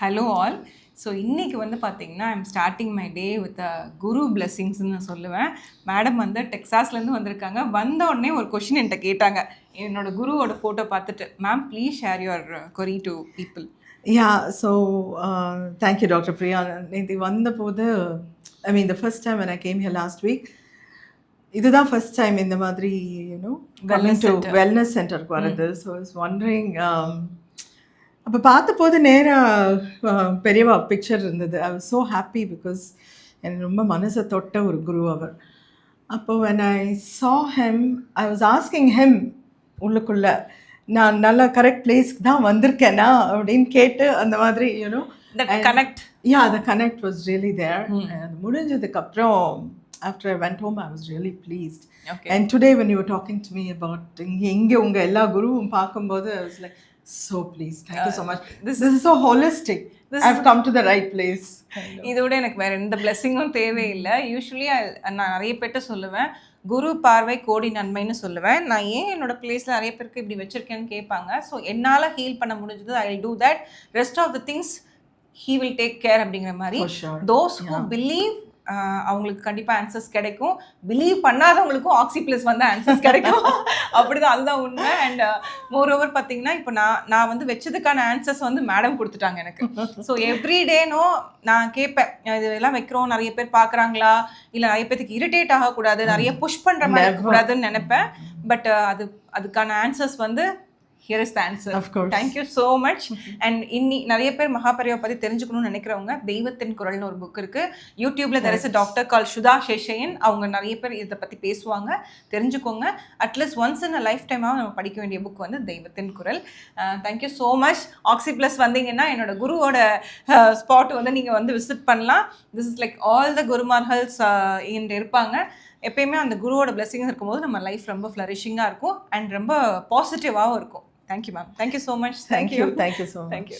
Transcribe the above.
Hello all. So இன்றைக்கி வந்து பார்த்தீங்கன்னா I'm starting my day with guru பிளெஸ்ஸிங்ஸ்ன்னு நான் சொல்லுவேன். மேடம் வந்து டெக்ஸாஸ்லேருந்து வந்திருக்காங்க. வந்த உடனே ஒரு கொஷின் என்கிட்ட கேட்டாங்க. என்னோட குருவோட ஃபோட்டோ பார்த்துட்டு, ma'am please share your query to people. So thank you, Dr. Priya. நேற்று வந்தபோது, I mean, the first time when I came here last week, இதுதான் ஃபர்ஸ்ட் டைம் இந்த மாதிரி வெல்னஸ் சென்டருக்கு வர்றது. ஸோ இஸ் ஒண்டரிங், அப்போ பார்த்தபோது நேராக பெரியவா பிக்சர் இருந்தது. I was so happy because எனக்கு ரொம்ப மனசை தொட்ட ஒரு குரு அவர். அப்போ when I saw him, I was asking him உள்ளுக்குள்ள நான் நல்ல கரெக்ட் பிளேஸ்க்கு தான் வந்திருக்கேனா அப்படின்னு கேட்டு அந்த மாதிரி you know the connect was really there. And முடிஞ்சதுக்கு அப்புறம் after I went home, I was really pleased. Okay. And today when you were talking to me about இங்கே உங்கள் எல்லா குருவும் பார்க்கும்போது I was like so pleased. Thank you so much. This is so holistic. I've come to the right place. இதோட எனக்கு வேறு எந்த பிளெஸ்ஸிங்கும் தேவையில்லை. யூஸ்வலி நான் நிறைய பேர்ட்ட சொல்லுவேன், குரு பார்வை கோடி நன்மைன்னு சொல்லுவேன். நான் ஏன் என்னோட பிளேஸில் நிறைய பேருக்கு இப்படி வச்சுருக்கேன்னு கேட்பாங்க. ஸோ என்னால் ஹீல் பண்ண முடிஞ்சது, I will do that. Rest of the things he will take care அப்படிங்கிற மாதிரி. தோஸ் ஹூ பிலீவ் அவங்களுக்கு கண்டிப்பாக ஆன்சர்ஸ் கிடைக்கும். பிலீவ் பண்ணாதவங்களுக்கும் ஆக்சி ப்ளஸ் வந்து ஆன்சர்ஸ் கிடைக்கும். அப்படிதான், அதுதான் உண்மை. அண்ட் மோர் ஓவர் பார்த்தீங்கன்னா இப்போ நான் வந்து வச்சதுக்கான ஆன்சர்ஸ் வந்து மேடம் கொடுத்துட்டாங்க எனக்கு. ஸோ எவ்ரிடேனோ நான் கேட்பேன், இதெல்லாம் வைக்கிறோம், நிறைய பேர் பார்க்குறாங்களா, இல்லை நிறைய பேருக்கு இரிட்டேட் ஆகக்கூடாது, நிறைய புஷ் பண்ணுற மாதிரி இருக்கக்கூடாதுன்னு நினைப்பேன். பட் அதுக்கான ஆன்சர்ஸ் வந்து here is the answer. Of course. Thank you so much. And நிறைய பேர் மகாபரிவா பற்றி தெரிஞ்சுக்கணும்னு நினைக்கிறவங்க தெய்வத்தின் குரல்னு ஒரு புக் இருக்கு யூடியூப்ல. there is a doctor called Sudha Seshaiyan. அவங்க நிறைய பேர் இதை பற்றி பேசுவாங்க, தெரிஞ்சுக்கோங்க. At least once in a life டைமாக நம்ம படிக்க வேண்டிய புக் வந்து தெய்வத்தின் குரல். Thank you so much. ஆக்சி ப்ளஸ் வந்தீங்கன்னா என்னோட குருவோட ஸ்பாட் வந்து நீங்கள் வந்து விசிட் பண்ணலாம். This is like all the குருமார்ஹல்ஸ் இங்கே இருப்பாங்க. எப்பயுமே அந்த குருவோட பிளெஸிங்ஸ் இருக்கும்போது நம்ம லைஃப் ரொம்ப ஃப்ளரிஷிங்காக இருக்கும் அண்ட் ரொம்ப பாசிட்டிவாகவும் இருக்கும். Thank you, ma'am. Thank you so much. Thank you so much. Thank you.